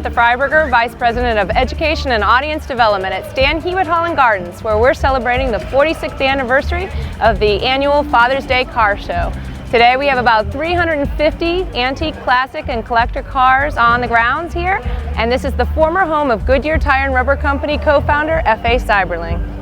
Samantha Freiberger, Vice President of Education and Audience Development at Stan Hywet Hall and Gardens, where we're celebrating the 46th anniversary of the annual Father's Day Car Show. Today we have about 350 antique, classic, and collector cars on the grounds here, and this is the former home of Goodyear Tire and Rubber Company co-founder F.A. Seiberling.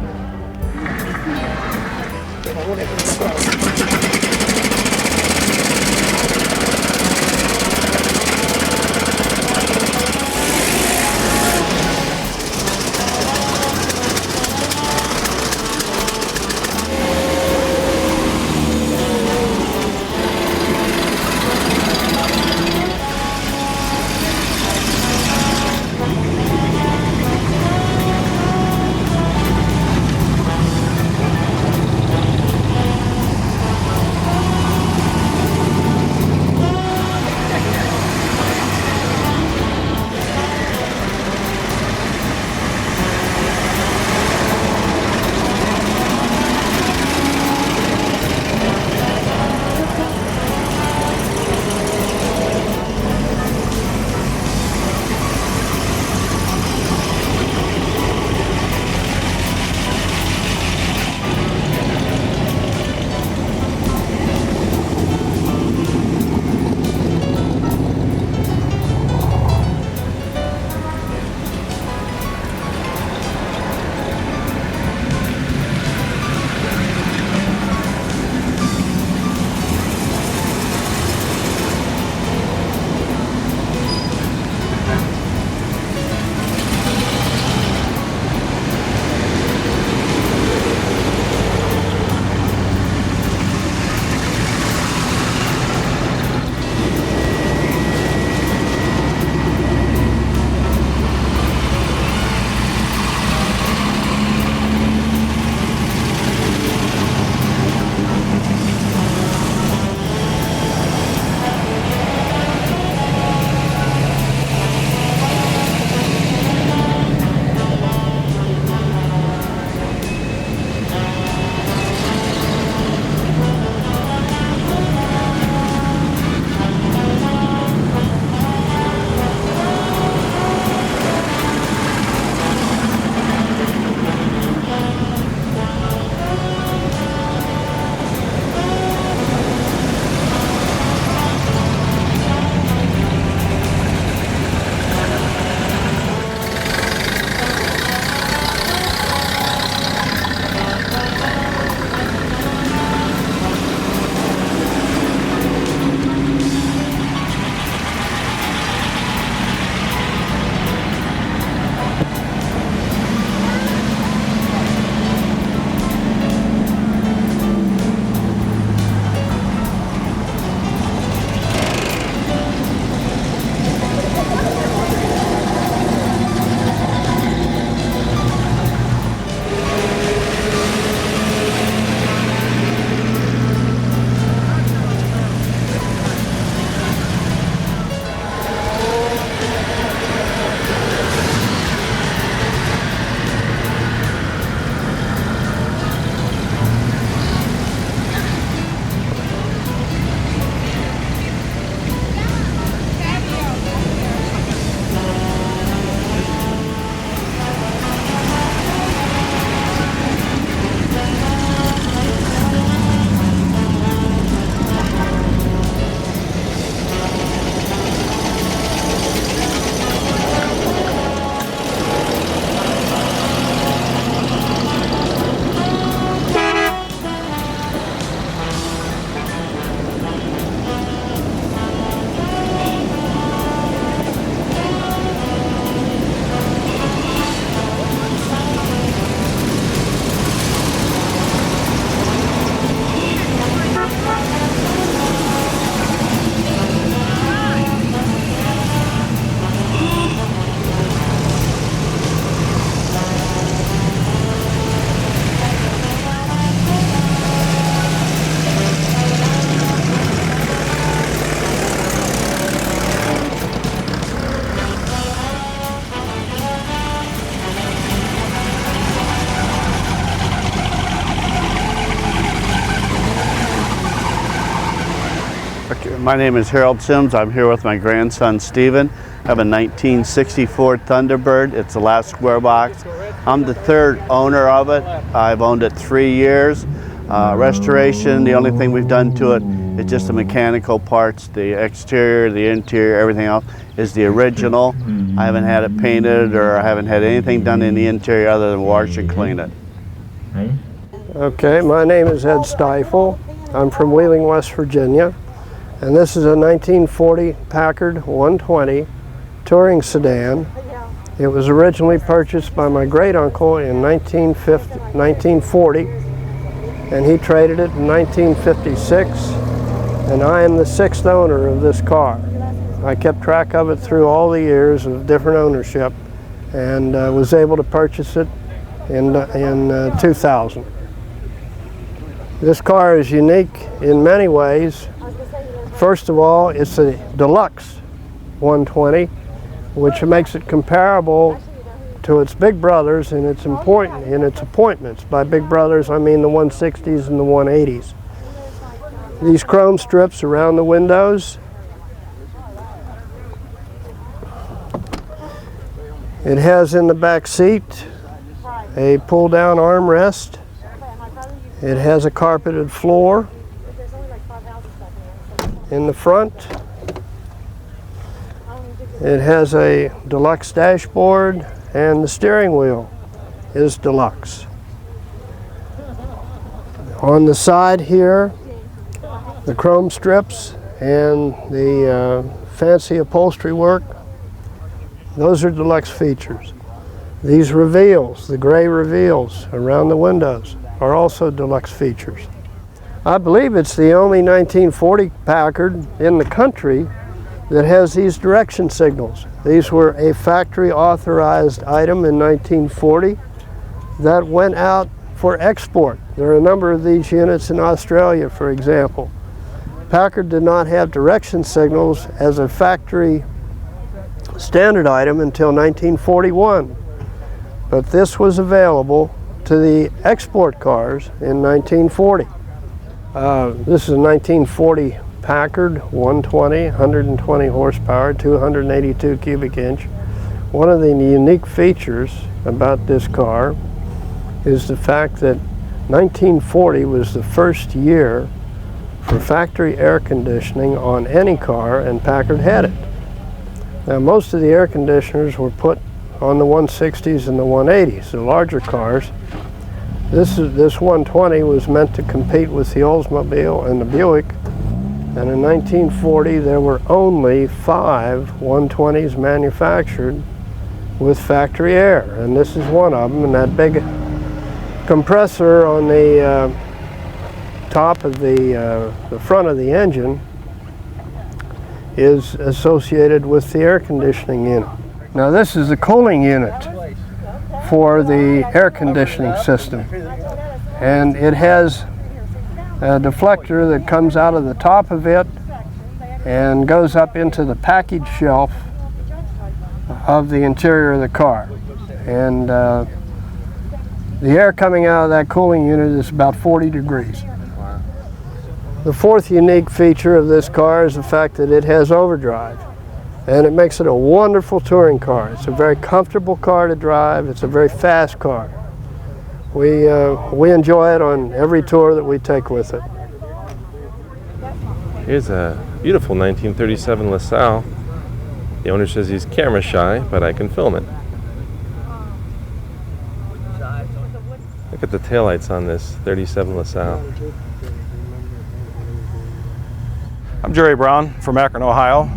My name is Harold Sims. I'm here with my grandson Stephen, I have a 1964 Thunderbird. It's the last square box. I'm the third owner of it. I've owned it 3 years. Restoration, the only thing we've done to it is just the mechanical parts. The exterior, the interior, everything else is the original. I haven't had it painted, or I haven't had anything done in the interior other than wash and clean it. Okay, my name is Ed Stiefel. I'm from Wheeling, West Virginia, and this is a 1940 Packard 120 touring sedan. It was originally purchased by my great uncle in 1940, and he traded it in 1956, and I am the 6th owner of this car. I kept track of it through all the years of different ownership, and was able to purchase it in 2000. This car is unique in many ways. First of all, it's a deluxe 120, which makes it comparable to its big brothers in its appointments. By big brothers, I mean the 160s and the 180s. These chrome strips around the windows. It has in the back seat a pull-down armrest. It has a carpeted floor in the front. It has a deluxe dashboard, and the steering wheel is deluxe. On the side here, the chrome strips and the fancy upholstery work, those are deluxe features. These reveals, the gray reveals around the windows, are also deluxe features. I believe it's the only 1940 Packard in the country that has these direction signals. These were a factory authorized item in 1940 that went out for export. There are a number of these units in Australia, for example. Packard did not have direction signals as a factory standard item until 1941, but this was available to the export cars in 1940. This is a 1940 Packard 120, 120 horsepower, 282 cubic inch. One of the unique features about this car is the fact that 1940 was the first year for factory air conditioning on any car, and Packard had it. Now, most of the air conditioners were put on the 160s and the 180s, the larger cars. This 120 was meant to compete with the Oldsmobile and the Buick, and in 1940 there were only 5 120s manufactured with factory air, and this is one of them. And that big compressor on the top of the front of the engine is associated with the air conditioning unit. Now, this is the cooling unit for the air conditioning system, and it has a deflector that comes out of the top of it and goes up into the package shelf of the interior of the car, and the air coming out of that cooling unit is about 40 degrees. The fourth unique feature of this car is the fact that it has overdrive, and it makes it a wonderful touring car. It's a very comfortable car to drive. It's a very fast car. We enjoy it on every tour that we take with it. Here's a beautiful 1937 LaSalle. The owner says he's camera shy, but I can film it. Look at the taillights on this 37 LaSalle. I'm Jerry Brown from Akron, Ohio.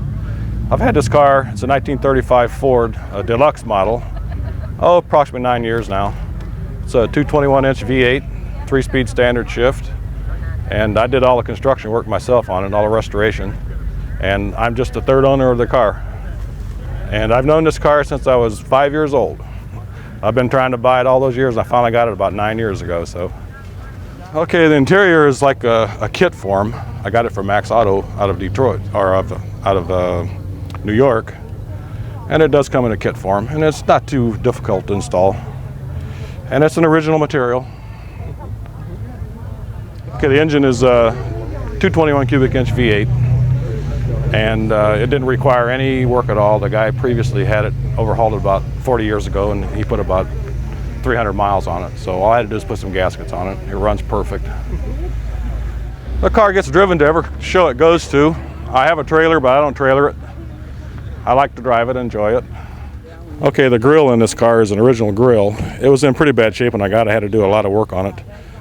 I've had this car, it's a 1935 Ford, a deluxe model, approximately 9 years now. It's a 221-inch V8, 3-speed standard shift, and I did all the construction work myself on it, all the restoration, and I'm just the third owner of the car. And I've known this car since I was 5 years old. I've been trying to buy it all those years, and I finally got it about 9 years ago. So, okay, the interior is like a kit form. I got it from Max Auto out of Detroit, or out of New York, and it does come in a kit form, and it's not too difficult to install, and it's an original material. Okay, the engine is a 221 cubic inch V8. and it didn't require any work at all. The guy previously had it overhauled about 40 years ago, and he put about 300 miles on it. So all I had to do is put some gaskets on it. It runs perfect. The car gets driven to every show it goes to. I have a trailer, but I don't trailer it. I like to drive it, enjoy it. Okay, the grill in this car is an original grill. It was in pretty bad shape when I got it. I had to do a lot of work on it,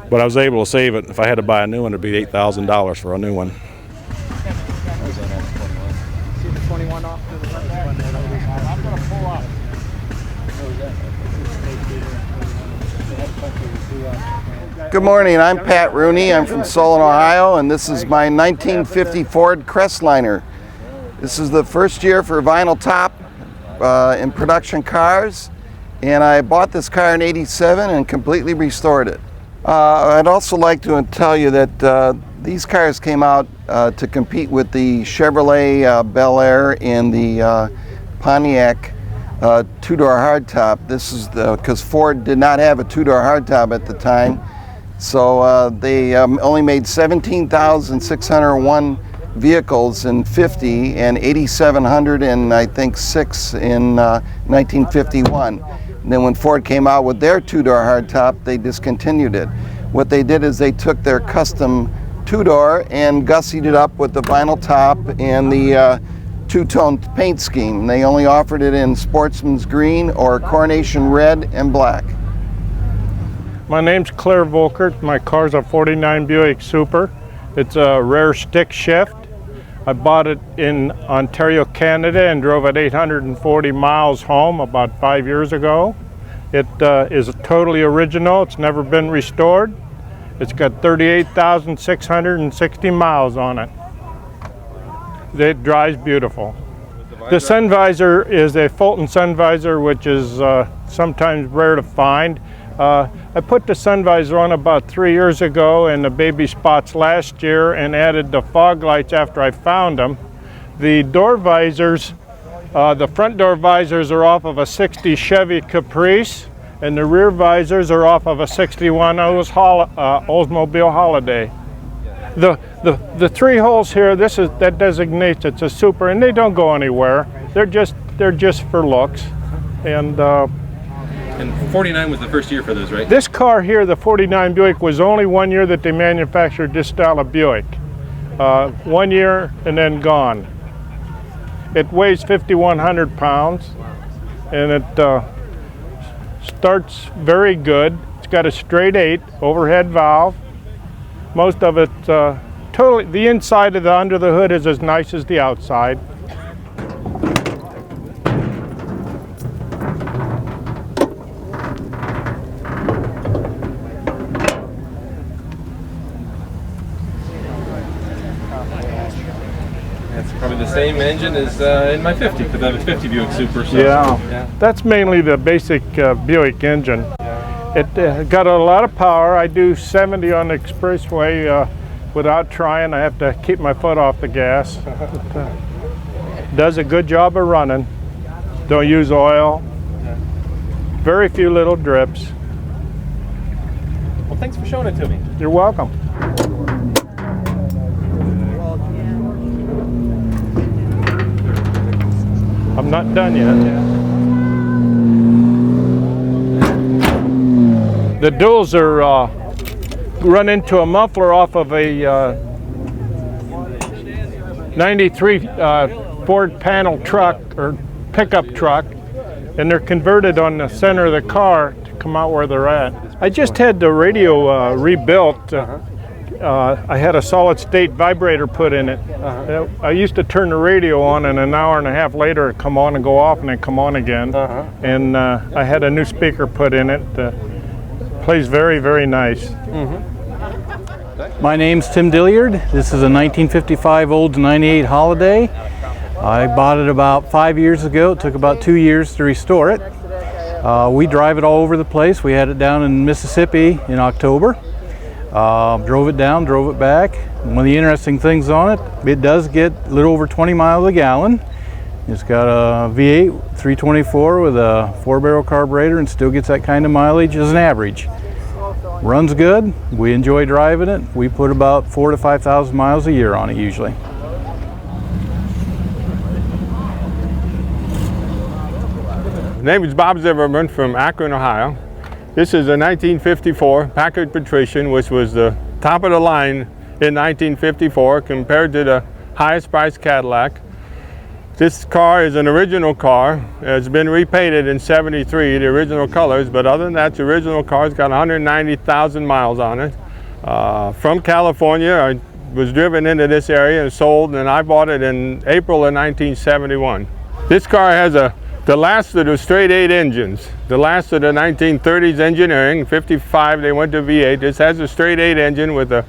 but I was able to save it. If I had to buy a new one, it'd be $8,000 for a new one. Good morning, I'm Pat Rooney. I'm from Solon, Ohio, and this is my 1950 Ford Crestliner. This is the first year for vinyl top in production cars, and I bought this car in '87 and completely restored it. I'd also like to tell you that these cars came out to compete with the Chevrolet Bel Air and the Pontiac two-door hardtop. This is because Ford did not have a two-door hardtop at the time, so they only made 17,601 vehicles in 50 and 8,700 in I think 6 in 1951. And then when Ford came out with their two-door hardtop, they discontinued it. What they did is they took their custom two-door and gussied it up with the vinyl top and the two-tone paint scheme. They only offered it in Sportsman's Green or Coronation Red and Black. My name's Claire Volkert. My car's a 49 Buick Super. It's a rare stick shift. I bought it in Ontario, Canada, and drove it 840 miles home about 5 years ago. It is totally original. It's never been restored. It's got 38,660 miles on it. It drives beautiful. The sun visor is a Fulton sun visor, which is sometimes rare to find. I put the sun visor on about 3 years ago and the baby spots last year and added the fog lights after I found them. The door visors, the front door visors are off of a 60 Chevy Caprice, and the rear visors are off of a 61 Oldsmobile Holiday. The three holes here, that designates it's a Super, and they don't go anywhere. They're just for looks. And 49 was the first year for those, right? this car here, the 49 Buick, was only 1 year that they manufactured this style of Buick. 1 year and then gone. It weighs 5,100 pounds, and it starts very good. It's got a straight 8 overhead valve. Most of it, totally, the inside of the under the hood is as nice as the outside. It's probably the same engine as in my 50, because I have a 50 Buick Super. So, Yeah, that's mainly the basic Buick engine. It got a lot of power. I do 70 on the expressway without trying. I have to keep my foot off the gas. It does a good job of running. Don't use oil. Very few little drips. Well, thanks for showing it to me. You're welcome. I'm not done yet. The duals are run into a muffler off of a 93 Ford panel truck or pickup truck, and they're converted on the center of the car to come out where they're at. I just had the radio rebuilt. I had a solid state vibrator put in it. I used to turn the radio on, and an hour and a half later it'd come on and go off and then come on again. And I had a new speaker put in it. Plays very, very nice. My name's Tim Dilliard. This is a 1955 Olds 98 Holiday. I bought it about 5 years ago. It took about 2 years to restore it. We drive it all over the place. We had it down in Mississippi in October. Drove it down, drove it back. One of the interesting things on it, it does get a little over 20 miles a gallon. It's got a V8 324 with a 4-barrel carburetor and still gets that kind of mileage as an average. Runs good. We enjoy driving it. We put about 4,000 to 5,000 miles a year on it usually. name is Bob Zimmerman from Akron, Ohio. This is a 1954 Packard Patrician, which was the top of the line in 1954 compared to the highest priced Cadillac. This car is an original car. It's been repainted in '73, the original colors, but other than that, the original car's got 190,000 miles on it. From California, I was driven into this area and sold, and I bought it in April of 1971. This car has the last of the straight 8 engines, the last of the 1930s engineering. 55 they went to V8. This has a straight 8 engine with a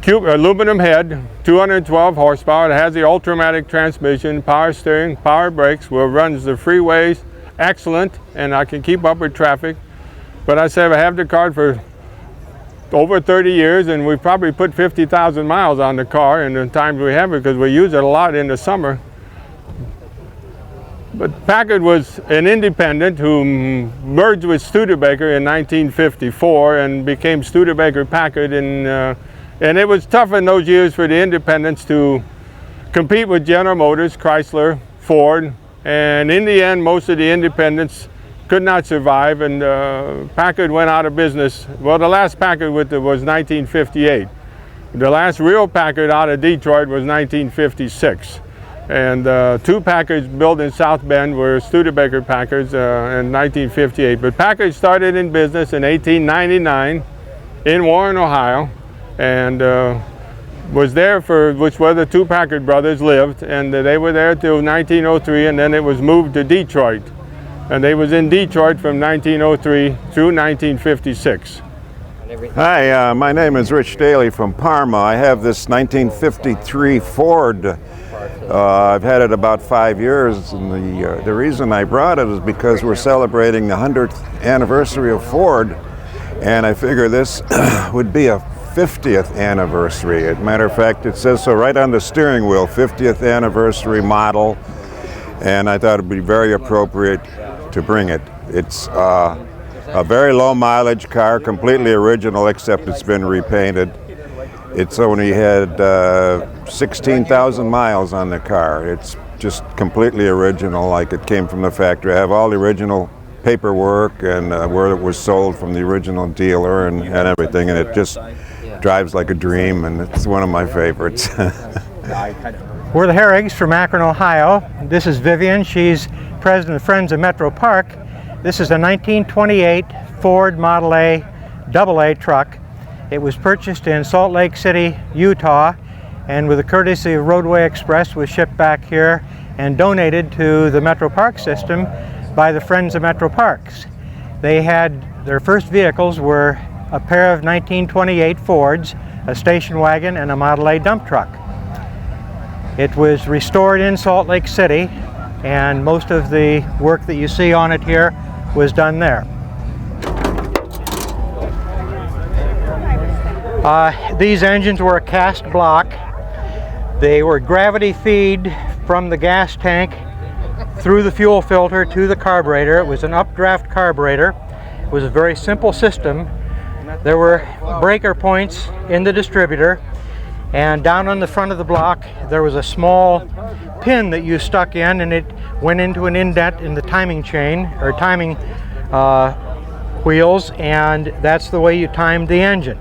aluminum head, 212 horsepower. It has the Ultramatic transmission, power steering, power brakes, runs the freeways excellent, and I can keep up with traffic. But I say I have the car for over 30 years, and we've probably put 50,000 miles on the car in the times we have it, because we use it a lot in the summer. But Packard was an independent who merged with Studebaker in 1954 and became Studebaker Packard, and it was tough in those years for the independents to compete with General Motors, Chrysler, Ford, and in the end most of the independents could not survive, and Packard went out of business. Well, the last Packard was 1958. The last real Packard out of Detroit was 1956. And 2 Packards built in South Bend were Studebaker Packards in 1958. But Packard started in business in 1899 in Warren, Ohio, and was there for which where the 2 Packard brothers lived, and they were there till 1903, and then it was moved to Detroit. And they was in Detroit from 1903 through 1956. Hi, my name is Rich Daly from Parma. I have this 1953 Ford. I've had it about 5 years, and the reason I brought it is because we're celebrating the 100th anniversary of Ford, and I figure this would be a 50th anniversary. As a matter of fact, it says so right on the steering wheel, 50th anniversary model, and I thought it would be very appropriate to bring it. It's a very low mileage car, completely original except it's been repainted. It's only had 16,000 miles on the car. It's just completely original, like it came from the factory. I have all the original paperwork and where it was sold from the original dealer and everything, and it just drives like a dream, and it's one of my favorites. We're the Herrigs from Akron, Ohio. This is Vivian. She's president of Friends of Metro Park. This is a 1928 Ford Model A AA truck. It was purchased in Salt Lake City, Utah, and with the courtesy of Roadway Express was shipped back here and donated to the Metro Park system by the Friends of Metro Parks. They had, their first vehicles were a pair of 1928 Fords, a station wagon, and a Model A dump truck. It was restored in Salt Lake City, and most of the work that you see on it here was done there. These engines were a cast block. They were gravity feed from the gas tank through the fuel filter to the carburetor. It was an updraft carburetor. It was a very simple system. There were breaker points in the distributor, and down on the front of the block there was a small pin that you stuck in, and it went into an indent in the timing chain or timing wheels, and that's the way you timed the engine.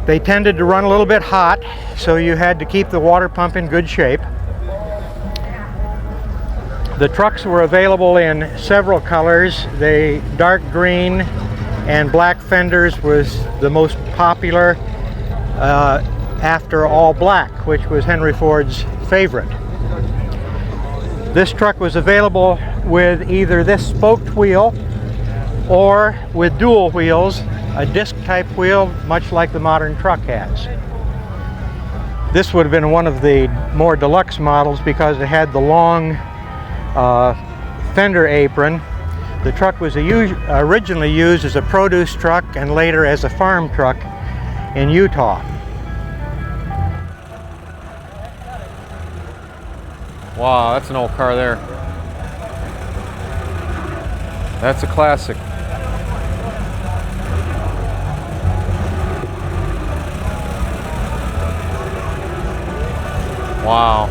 They tended to run a little bit hot, so you had to keep the water pump in good shape. The trucks were available in several colors. The dark green and black fenders was the most popular after all black, which was Henry Ford's favorite. This truck was available with either this spoked wheel or with dual wheels, a disc type wheel, much like the modern truck has. This would have been one of the more deluxe models because it had the long fender apron. The truck was originally used as a produce truck and later as a farm truck in Utah. Wow, that's an old car there. That's a classic. Wow.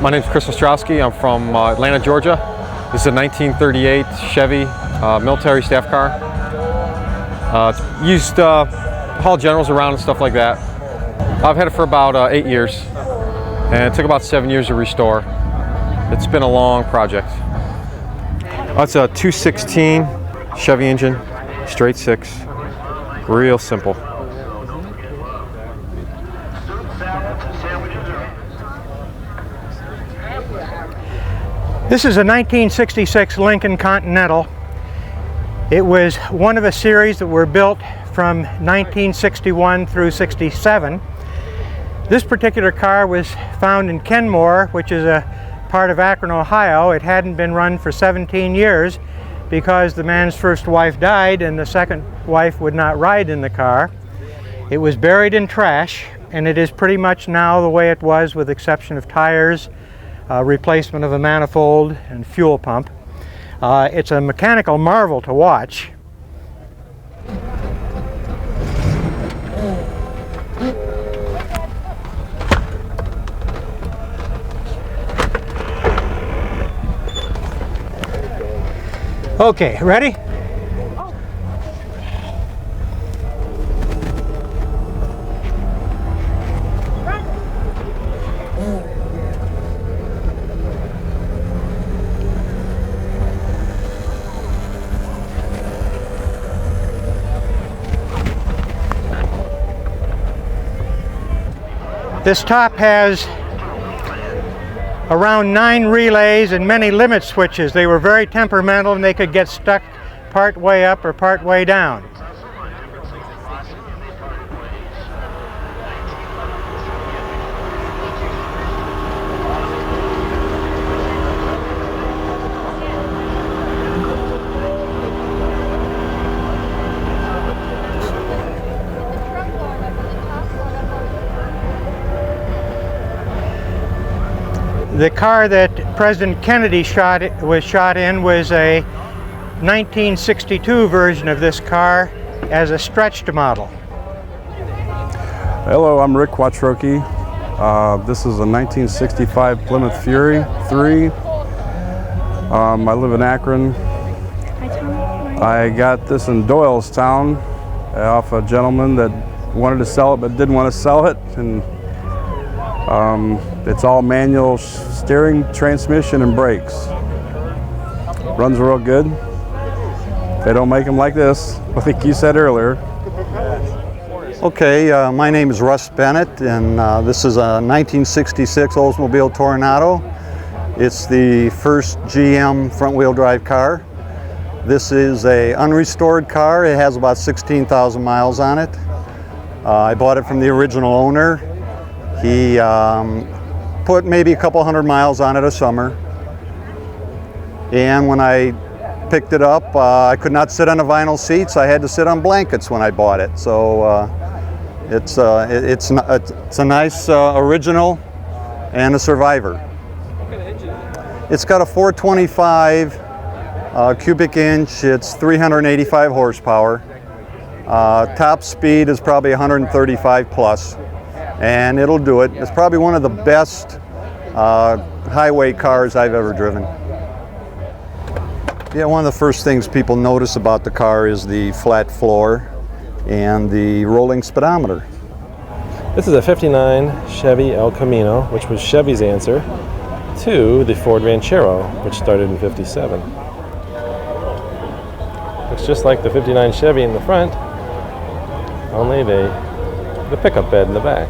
My name is Chris Ostrowski. I'm from Atlanta, Georgia. This is a 1938 Chevy military staff car. Used to haul generals around and stuff like that. I've had it for about 8 years, and it took about 7 years to restore. It's been a long project. It's a 216 Chevy engine, straight six, real simple. This is a 1966 Lincoln Continental. It was one of a series that were built from 1961 through 67. This particular car was found in Kenmore, which is a part of Akron, Ohio. It hadn't been run for 17 years because the man's first wife died and the second wife would not ride in the car. It was buried in trash, and it is pretty much now the way it was, with the exception of tires, replacement of a manifold, and fuel pump. It's a mechanical marvel to watch. Okay, ready? This top has around 9 relays and many limit switches. They were very temperamental and they could get stuck part way up or part way down. The car that President Kennedy was shot in was a 1962 version of this car as a stretched model. Hello, I'm Rick Quattrochi. This is a 1965 Plymouth Fury 3. I live in Akron. I got this in Doylestown off a gentleman that wanted to sell it but didn't want to sell it. And it's all manual steering, transmission, and brakes. Runs real good. They don't make them like this, like you said earlier. Okay, my name is Russ Bennett, and this is a 1966 Oldsmobile Toronado. It's the first GM front-wheel drive car. This is a unrestored car. It has about 16,000 miles on it. I bought it from the original owner. He put maybe a couple hundred miles on it a summer. And when I picked it up, I could not sit on the vinyl seats. I had to sit on blankets when I bought it. So it's a nice original and a survivor. It's got a 425 cubic inch. It's 385 horsepower. Top speed is probably 135 plus. And it'll do it. It's probably one of the best highway cars I've ever driven. Yeah, one of the first things people notice about the car is the flat floor and the rolling speedometer. This is a 59 Chevy El Camino, which was Chevy's answer to the Ford Ranchero, which started in '57. Looks just like the 59 Chevy in the front, only the pickup bed in the back.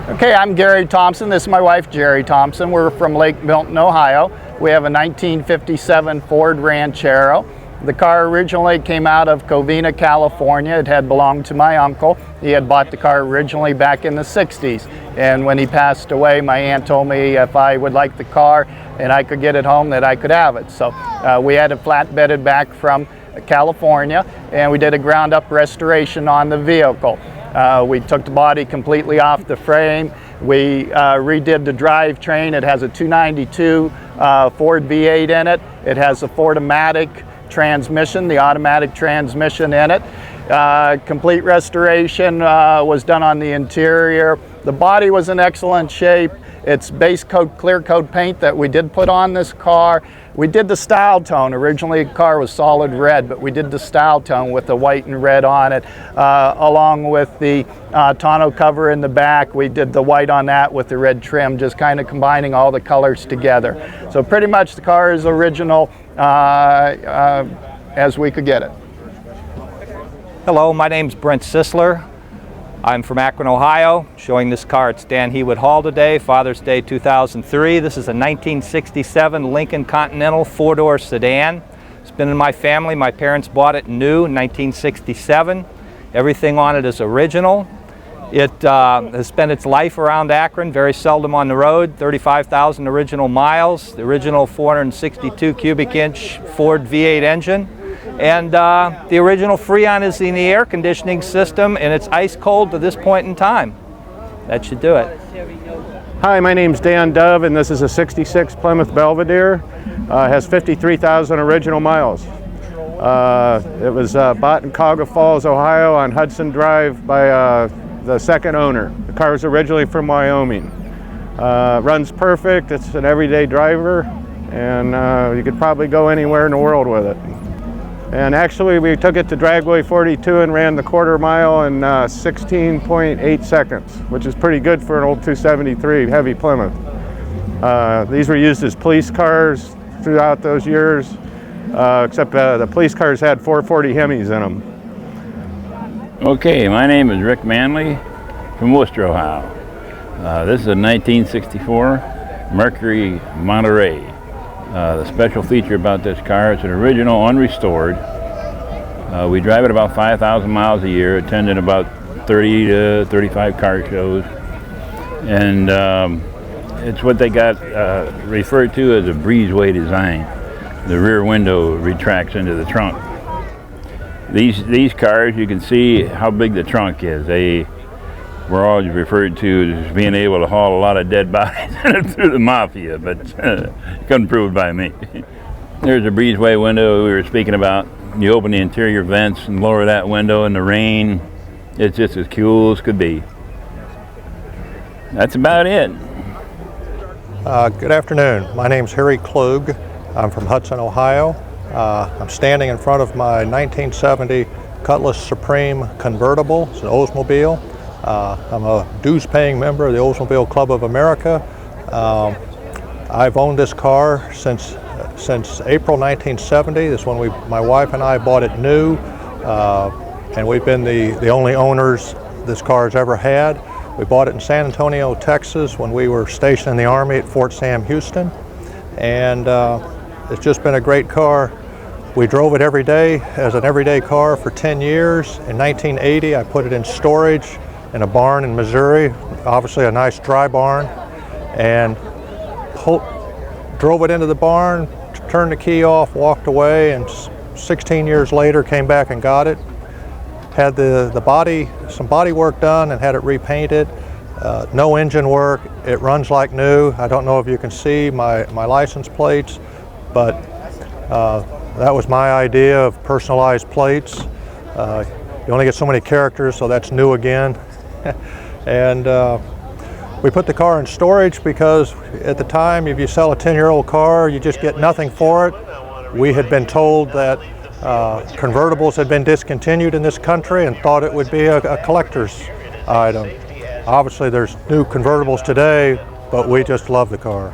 Okay, I'm Gary Thompson. This is my wife, Jerry Thompson. We're from Lake Milton, Ohio. We have a 1957 Ford Ranchero. The car originally came out of Covina, California. It had belonged to my uncle. He had bought the car originally back in the 60s. And when he passed away, my aunt told me if I would like the car and I could get it home, that I could have it. So we had it flatbedded back from California, and we did a ground-up restoration on the vehicle. We took the body completely off the frame. We redid the drivetrain. It has a 292 Ford V8 in it. It has a Ford-O-Matic transmission, the automatic transmission in it. Complete restoration was done on the interior. The body was in excellent shape. It's base coat, clear coat paint that we did put on this car. We did the style tone. Originally the car was solid red, but we did the style tone with the white and red on it, along with the tonneau cover in the back. We did the white on that with the red trim, just kind of combining all the colors together. So pretty much the car is original as we could get it. Hello, my name's Brent Sisler. I'm from Akron, Ohio, showing this car at Stan Hywet Hall today, Father's Day 2003. This is a 1967 Lincoln Continental four-door sedan. It's been in my family. My parents bought it new in 1967. Everything on it is original. It has spent its life around Akron, very seldom on the road, 35,000 original miles, the original 462 cubic inch Ford V8 engine. And the original Freon is in the air conditioning system, and it's ice cold to this point in time. That should do it. Hi, my name's Dan Dove, and this is a 66 Plymouth Belvedere. Has 53,000 original miles. It was bought in Cuyahoga Falls, Ohio on Hudson Drive by the second owner. The car was originally from Wyoming. Runs perfect, it's an everyday driver, and you could probably go anywhere in the world with it. And actually we took it to Dragway 42 and ran the quarter mile in 16.8 seconds, which is pretty good for an old 273 heavy Plymouth. These were used as police cars throughout those years, except the police cars had 440 Hemis in them. Okay, my name is Rick Manley from Worcester, Ohio. This is a 1964 Mercury Monterey. The special feature about this car, it's an original unrestored. We drive it about 5,000 miles a year, attending about 30 to 35 car shows. And it's what they got referred to as a breezeway design. The rear window retracts into the trunk. These cars, you can see how big the trunk is. They were always referred to as being able to haul a lot of dead bodies through the mafia, but couldn't prove it by me. There's a breezeway window we were speaking about. You open the interior vents and lower that window in the rain. It's just as cool as could be. That's about it. Good afternoon. My name's Harry Klug. I'm from Hudson, Ohio. I'm standing in front of my 1970 Cutlass Supreme convertible. It's an Oldsmobile. I'm a dues-paying member of the Oldsmobile Club of America. I've owned this car since April 1970. This is when my wife and I bought it new, and we've been the only owners this car has ever had. We bought it in San Antonio, Texas, when we were stationed in the Army at Fort Sam Houston, and it's just been a great car. We drove it every day as an everyday car for 10 years. In 1980, I put it in storage in a barn in Missouri, obviously a nice dry barn, and drove it into the barn, turned the key off, walked away, and 16 years later came back and got it. Had some body work done and had it repainted. No engine work. It runs like new. I don't know if you can see my license plates, but that was my idea of personalized plates. You only get so many characters, so that's new again. And we put the car in storage because at the time, if you sell a 10-year-old car, you just get nothing for it. We had been told that convertibles had been discontinued in this country and thought it would be a collector's item. Obviously, there's new convertibles today, but we just love the car.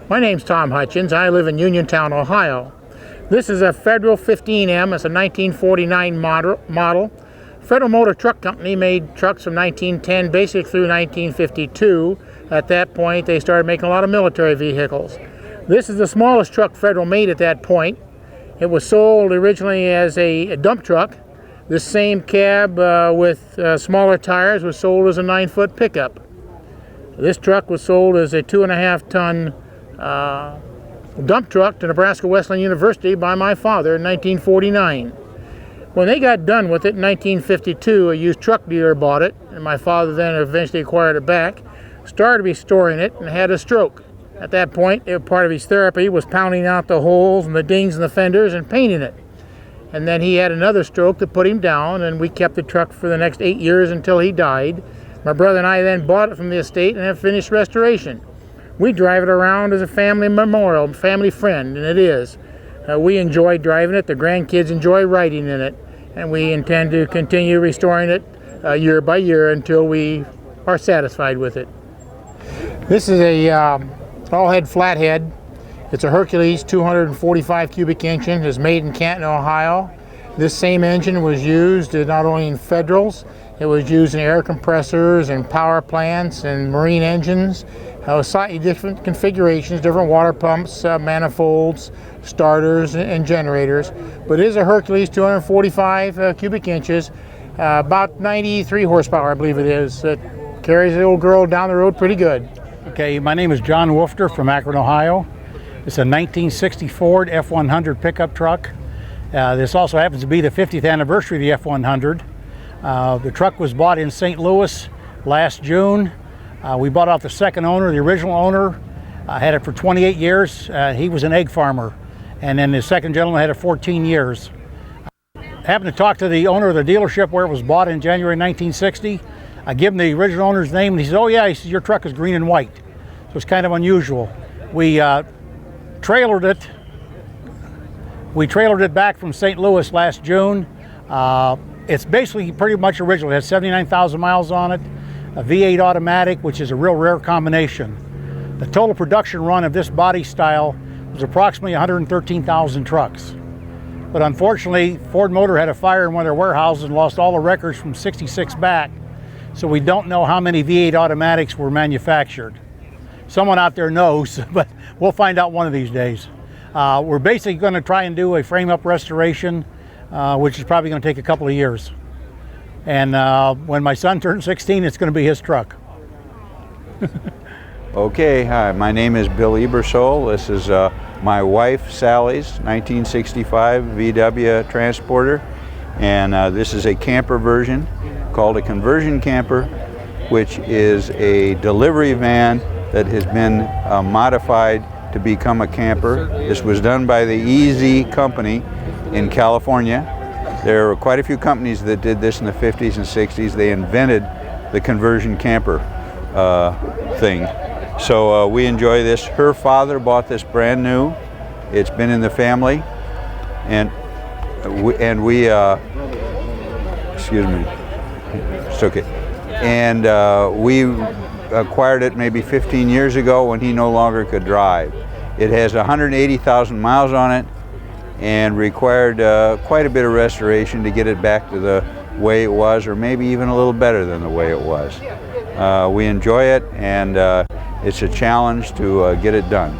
My name's Tom Hutchins. I live in Uniontown, Ohio. This is a Federal 15M. It's a 1949 model. Federal Motor Truck Company made trucks from 1910 basically through 1952. At that point, they started making a lot of military vehicles. This is the smallest truck Federal made at that point. It was sold originally as a dump truck. This same cab with smaller tires was sold as a 9-foot pickup. This truck was sold as a 2.5-ton dump truck to Nebraska Wesleyan University by my father in 1949. When they got done with it in 1952, a used truck dealer bought it, and my father then eventually acquired it back, started restoring it, and had a stroke. At that point, part of his therapy was pounding out the holes and the dings and the fenders and painting it. And then he had another stroke that put him down, and we kept the truck for the next 8 years until he died. My brother and I then bought it from the estate and have finished restoration. We drive it around as a family memorial, family friend, and it is. We enjoy driving it, the grandkids enjoy riding in it, and we intend to continue restoring it year by year until we are satisfied with it. This is a all-head flathead. It's a Hercules 245 cubic engine. It's made in Canton, Ohio. This same engine was used not only in Federals, it was used in air compressors and power plants and marine engines. Slightly different configurations, different water pumps, manifolds, starters, and generators. But it is a Hercules 245 cubic inches, about 93 horsepower, I believe it is. It carries the old girl down the road pretty good. Okay, my name is John Woofter from Akron, Ohio. It's a 1960 Ford F100 pickup truck. This also happens to be the 50th anniversary of the F100. The truck was bought in St. Louis last June. We bought off the second owner. The original owner had it for 28 years. He was an egg farmer. And then the second gentleman had it 14 years. Happened to talk to the owner of the dealership where it was bought in January 1960. I give him the original owner's name and he says, oh yeah, he says, your truck is green and white. So it's kind of unusual. We trailered it back from St. Louis last June. It's basically pretty much original. It has 79,000 miles on it, a V8 automatic, which is a real rare combination. The total production run of this body style was approximately 113,000 trucks. But unfortunately, Ford Motor had a fire in one of their warehouses and lost all the records from '66 back. So we don't know how many V8 automatics were manufactured. Someone out there knows, but we'll find out one of these days. We're basically going to try and do a frame-up restoration, which is probably going to take a couple of years. And when my son turns 16, it's going to be his truck. Okay, hi, my name is Bill Ebersole. This is my wife Sally's 1965 VW Transporter, and this is a camper version called a conversion camper, which is a delivery van that has been modified to become a camper. This was done by the EZ company in California. There were quite a few companies that did this in the 50s and 60s. They invented the conversion camper thing. So we enjoy this. Her father bought this brand new. It's been in the family, and we excuse me, it's okay. And we acquired it maybe 15 years ago when he no longer could drive. It has 180,000 miles on it and required quite a bit of restoration to get it back to the way it was, or maybe even a little better than the way it was. We enjoy it, and it's a challenge to get it done.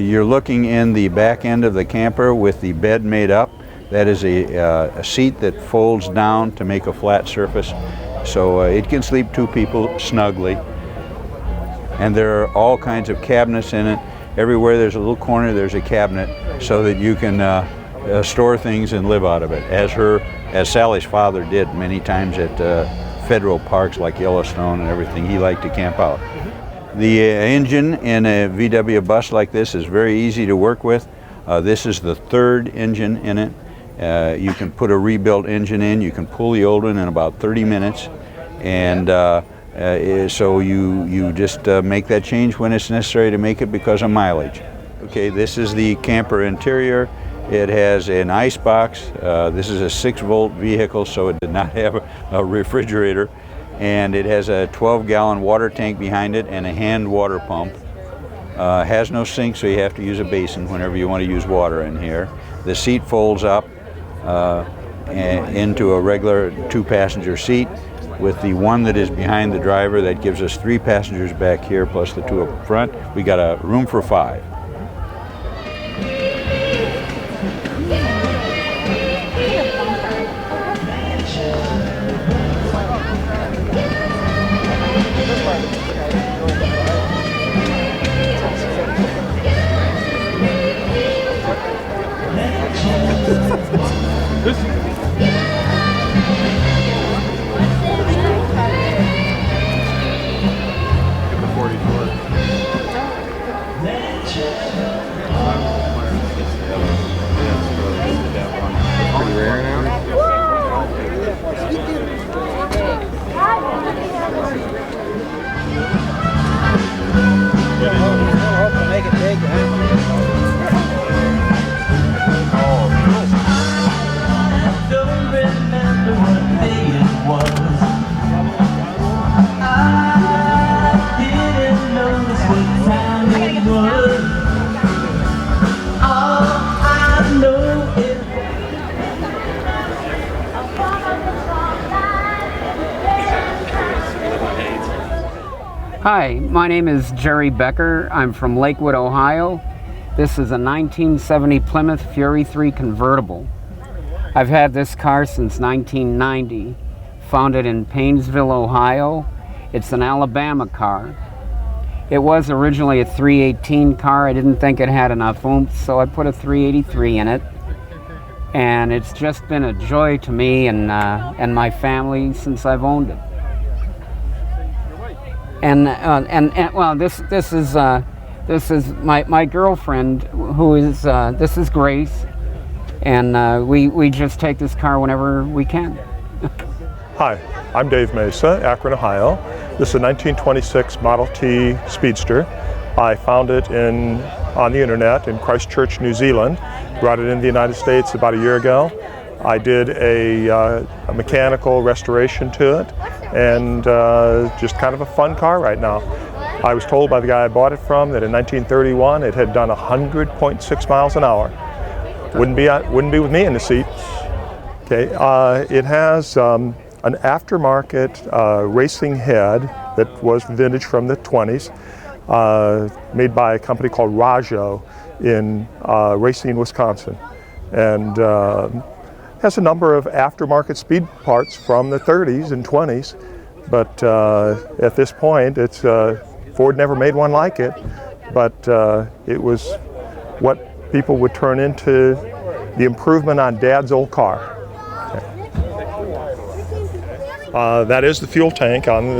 You're looking in the back end of the camper with the bed made up. That is a seat that folds down to make a flat surface, so it can sleep two people snugly. And there are all kinds of cabinets in it. Everywhere there's a little corner, there's a cabinet so that you can store things and live out of it, as Sally's father did many times at federal parks like Yellowstone and everything. He liked to camp out. The engine in a VW bus like this is very easy to work with. This is the third engine in it. You can put a rebuilt engine in. You can pull the old one in about 30 minutes. And so you just make that change when it's necessary to make it because of mileage. Okay, this is the camper interior. It has an ice box. This is a 6-volt vehicle, so it did not have a refrigerator. And it has a 12-gallon water tank behind it and a hand water pump. Has no sink, so you have to use a basin whenever you want to use water in here. The seat folds up into a regular 2-passenger seat with the one that is behind the driver. That gives us 3 passengers back here plus the 2 up front. We got a room for 5. Hi, my name is Jerry Becker. I'm from Lakewood, Ohio. This is a 1970 Plymouth Fury 3 convertible. I've had this car since 1990. Found it in Paynesville, Ohio. It's an Alabama car. It was originally a 318 car. I didn't think it had enough oomph, so I put a 383 in it. And it's just been a joy to me and my family since I've owned it. And well, this is my girlfriend, who is this is Grace, and we just take this car whenever we can. Hi, I'm Dave Mesa, Akron, Ohio. This is a 1926 Model T Speedster. I found it on the internet in Christchurch, New Zealand. Brought it into the United States about a year ago. I did a mechanical restoration to it, and just kind of a fun car right now. I was told by the guy I bought it from that in 1931 it had done 100.6 miles an hour. Wouldn't be with me in the seat. Okay, it has an aftermarket racing head that was vintage from the 20s, made by a company called Rajo in Racine, Wisconsin, and has a number of aftermarket speed parts from the 30s and 20s, but at this point, it's Ford never made one like it, but it was what people would turn into the improvement on Dad's old car. That is the fuel tank on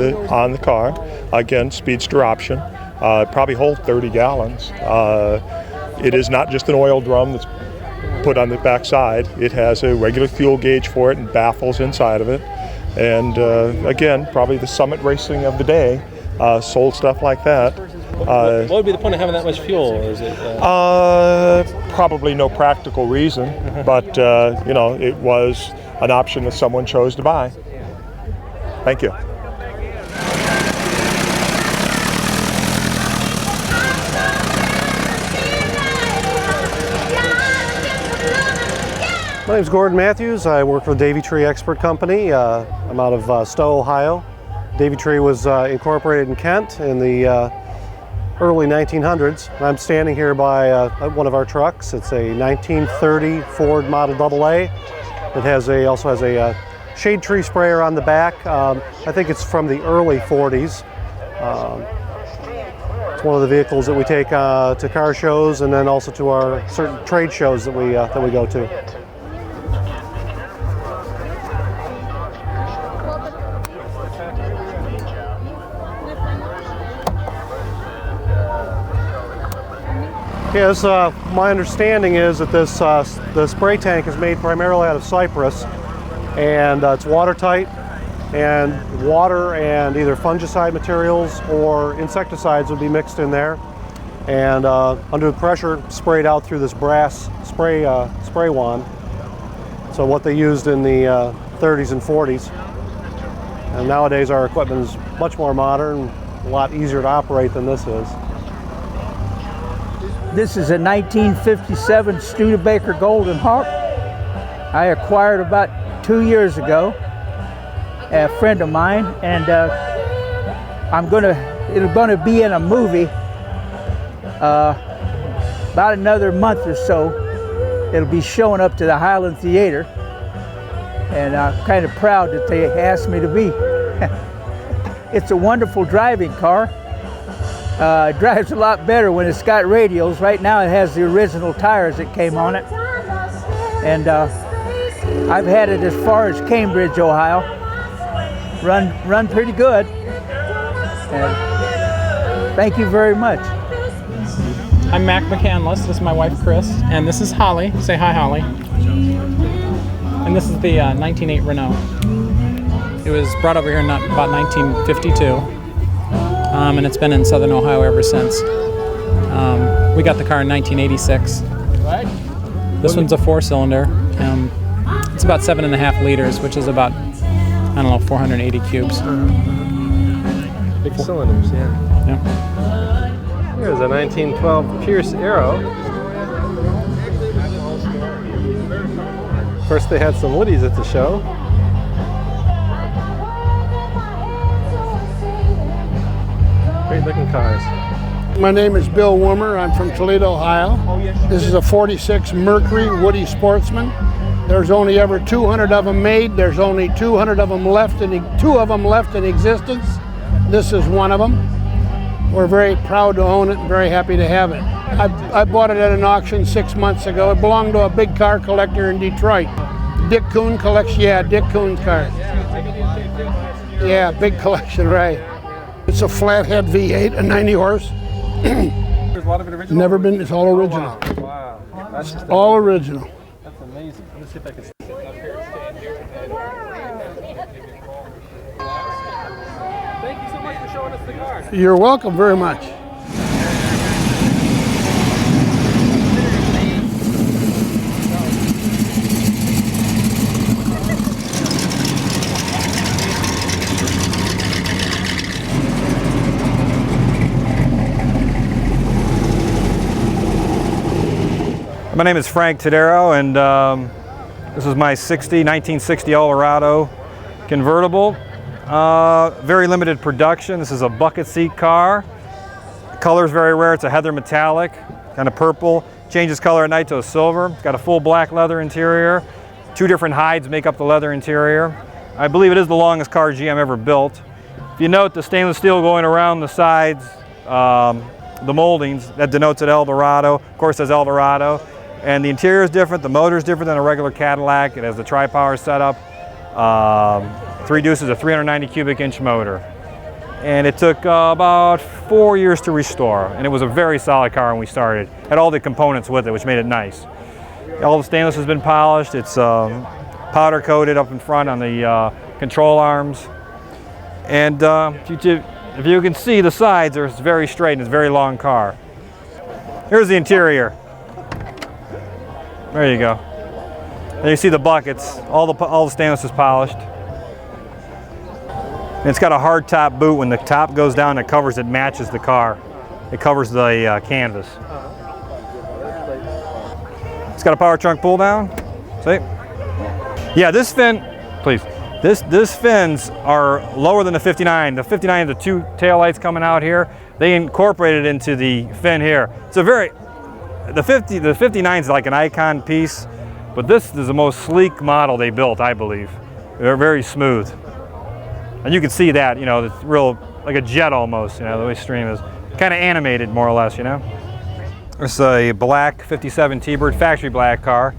the car. Again, Speedster option. Probably holds 30 gallons. It is not just an oil drum that's put on the back side. It has a regular fuel gauge for it and baffles inside of it. And again, probably the summit racing of the day sold stuff like that. What would be the point of having that much fuel? Or is it? Probably no practical reason, but you know, it was an option that someone chose to buy. Thank you. My name is Gordon Matthews. I work for the Davy Tree Expert Company. I'm out of Stowe, Ohio. Davy Tree was incorporated in Kent in the early 1900s. I'm standing here by one of our trucks. It's a 1930 Ford Model AA. It also has a shade tree sprayer on the back. I think it's from the early 40s. It's one of the vehicles that we take to car shows and then also to our certain trade shows that we go to. Yes, my understanding is that the spray tank is made primarily out of cypress, and it's watertight, and water and either fungicide materials or insecticides would be mixed in there, and under the pressure sprayed out through this brass spray wand. So what they used in the 30s and 40s. And nowadays our equipment is much more modern, a lot easier to operate than this is. This is a 1957 Studebaker Golden Hawk. I acquired about 2 years ago, a friend of mine, and it'll gonna be in a movie about another month or so. It'll be showing up to the Highland Theater, and I'm kind of proud that they asked me to be. It's a wonderful driving car. It drives a lot better when it's got radials. Right now it has the original tires that came on it. And I've had it as far as Cambridge, Ohio. Run pretty good. And thank you very much. I'm Mac McCandless. This is my wife Chris. And this is Holly. Say hi, Holly. And this is the 1908 Renault. It was brought over here in about 1952. And it's been in Southern Ohio ever since. We got the car in 1986. This one's a 4-cylinder. It's about 7.5 liters, which is about, I don't know, 480 cubes. Big cylinders, yeah. Yeah. Here's a 1912 Pierce Arrow. First they had some Woodies at the show. looking cars. My name is Bill Woomer. I'm from Toledo, Ohio. This is a 46 Mercury Woody Sportsman. There's only ever 200 of them made. There's only 200 of them left, two of them left in existence. This is one of them. We're very proud to own it and very happy to have it. I bought it at an auction 6 months ago. It belonged to a big car collector in Detroit. Dick Kuhn collects, yeah, Dick Kuhn's cars. Yeah, big collection, right. It's a flathead V8, a 90 horse. There's a lot of it original? Never been, it's all original. Oh, wow. That's just all original. That's amazing. Let me see if I can see. Thank you so much for showing us the car. You're welcome very much. My name is Frank Tadero, and this is my 1960 Eldorado convertible. Very limited production. This is a bucket seat car. The color is very rare. It's a heather metallic, kind of purple. Changes color at night to a silver. It's got a full black leather interior. 2 different hides make up the leather interior. I believe it is the longest car GM ever built. If you note the stainless steel going around the sides, the moldings, that denotes it Eldorado. Of course, it says Eldorado. And the interior is different, the motor is different than a regular Cadillac. It has the tri-power setup, 3 deuces, a 390 cubic inch motor. And it took about 4 years to restore, and it was a very solid car when we started. Had all the components with it, which made it nice. All the stainless has been polished. It's powder coated up in front on the control arms. And if you can see the sides, it's very straight and it's a very long car. Here's the interior. There you go. And you see the buckets. All the stainless is polished. And it's got a hard top boot. When the top goes down, it covers. It matches the car. It covers the canvas. It's got a power trunk pull down. See? Yeah, this fin, please. This fins are lower than the 59. The 59 have the 2 taillights coming out here. They incorporated into the fin here. It's a very The 59 is like an icon piece, but this is the most sleek model they built, I believe. They're very smooth. And you can see that, you know, it's real, like a jet almost, you know, the way Stream is. Kind of animated, more or less, you know. It's a black 57 T-Bird, factory black car.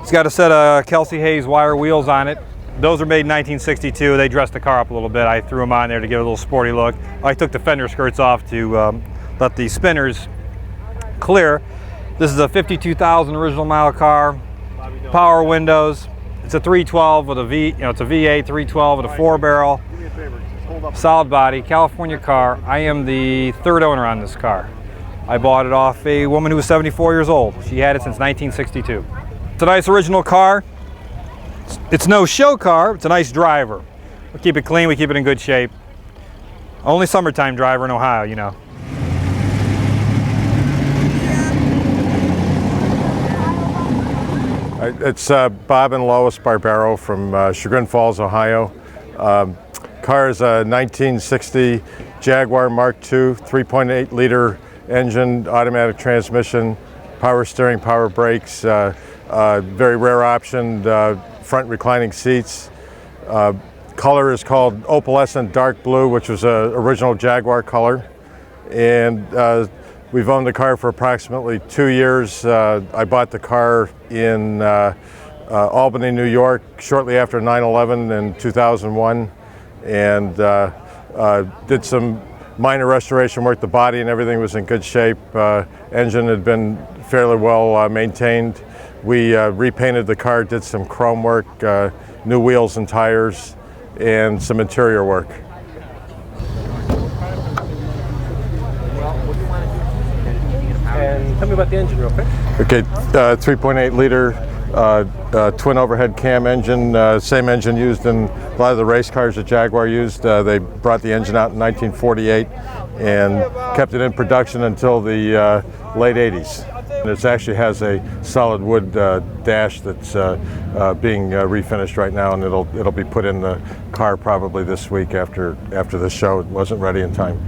It's got a set of Kelsey Hayes wire wheels on it. Those were made in 1962. They dressed the car up a little bit. I threw them on there to give it a little sporty look. I took the fender skirts off to let the spinners clear. This is a 52,000 original model car, power windows. It's a 312 with it's a V8 312 with a 4-barrel, solid body, California car. I am the 3rd owner on this car. I bought it off a woman who was 74 years old. She had it since 1962. It's a nice original car. It's no show car, it's a nice driver. We keep it clean, we keep it in good shape. Only summertime driver in Ohio, you know. It's Bob and Lois Barbero from Chagrin Falls, Ohio. Car is a 1960 Jaguar Mark II, 3.8 liter engine, automatic transmission, power steering, power brakes, very rare option, front reclining seats. Color is called opalescent dark blue, which was an original Jaguar color. And we've owned the car for approximately 2 years. I bought the car in Albany, New York, shortly after 9/11 in 2001, and did some minor restoration work. The body and everything was in good shape. Engine had been fairly well maintained. We repainted the car, did some chrome work, new wheels and tires, and some interior work. And tell me about the engine real quick. Okay, 3.8 liter twin overhead cam engine, same engine used in a lot of the race cars that Jaguar used. They brought the engine out in 1948 and kept it in production until the late 80s. It actually has a solid wood dash that's being refinished right now, and it'll be put in the car probably this week after the show. It wasn't ready in time.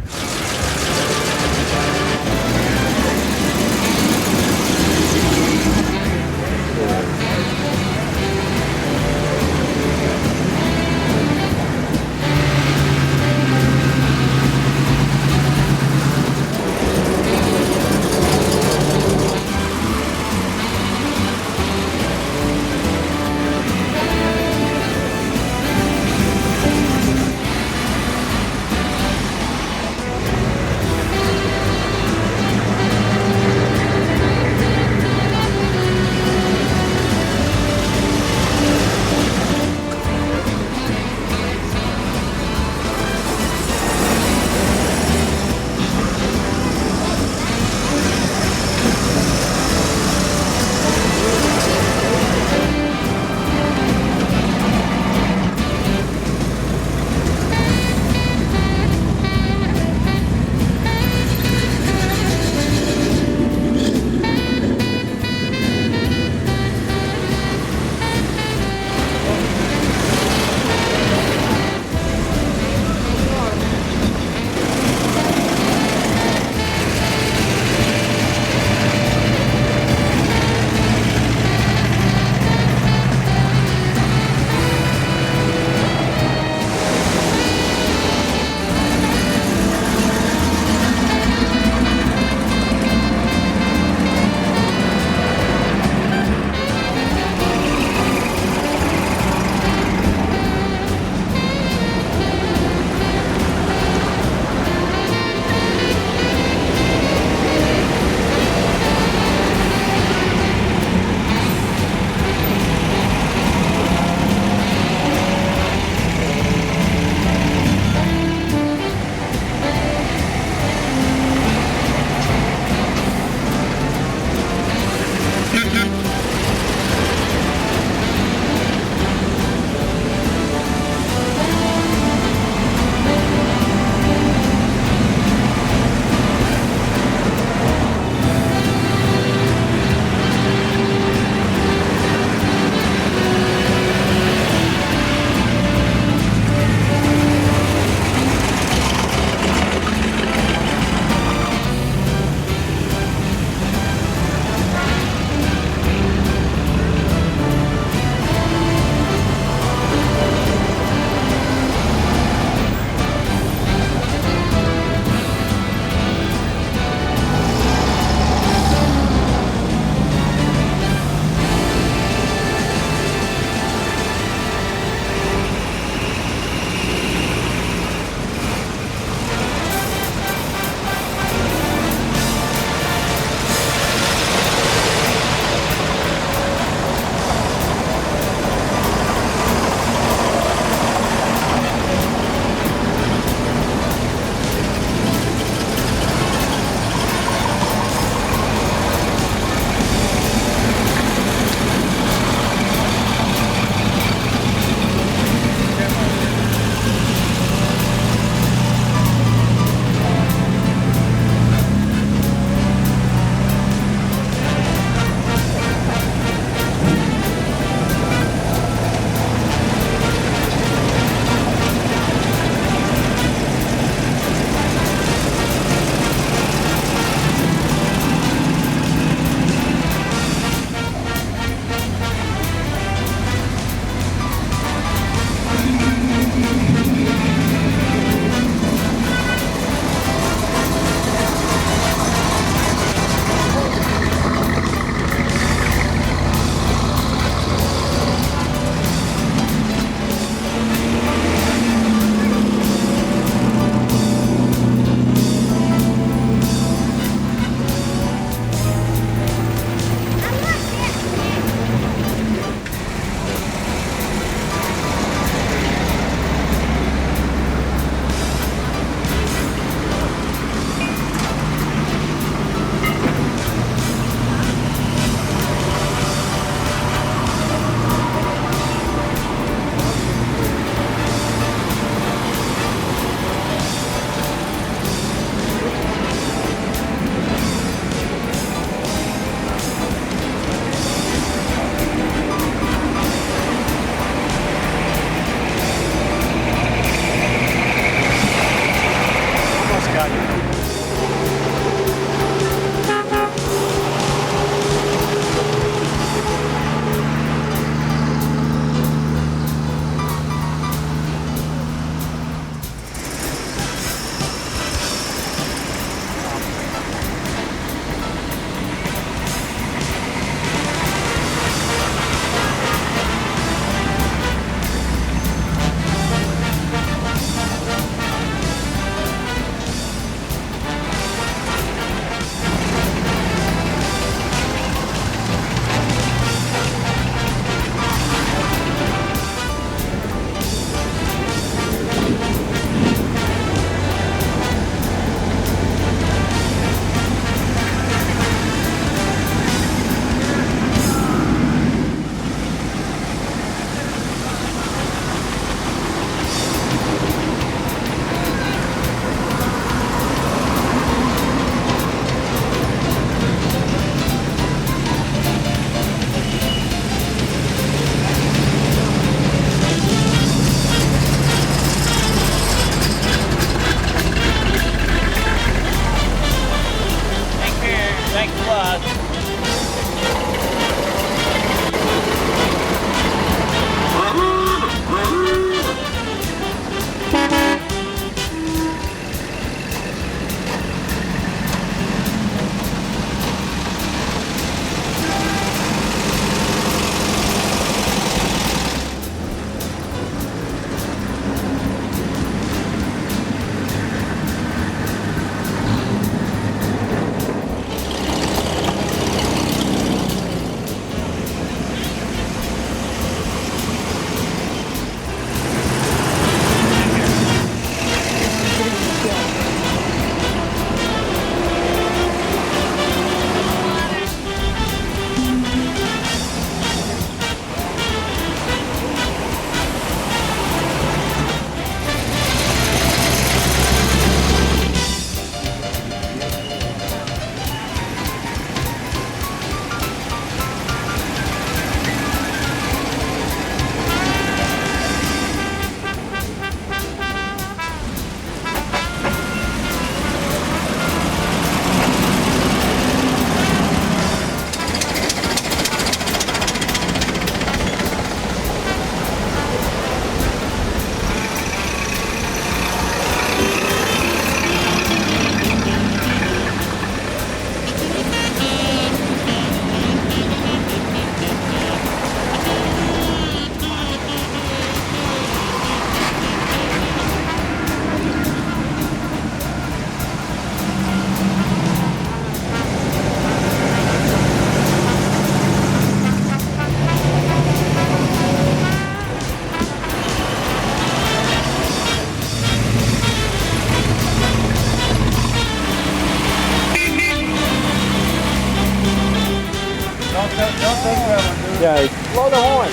Yeah. Blow the horn.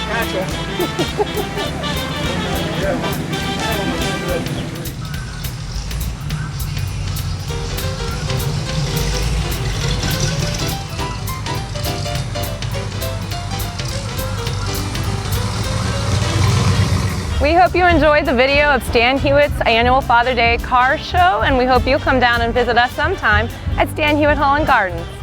Gotcha. We hope you enjoyed the video of Stan Hywet's annual Father Day car show, and we hope you'll come down and visit us sometime at Stan Hywet Hall and Gardens.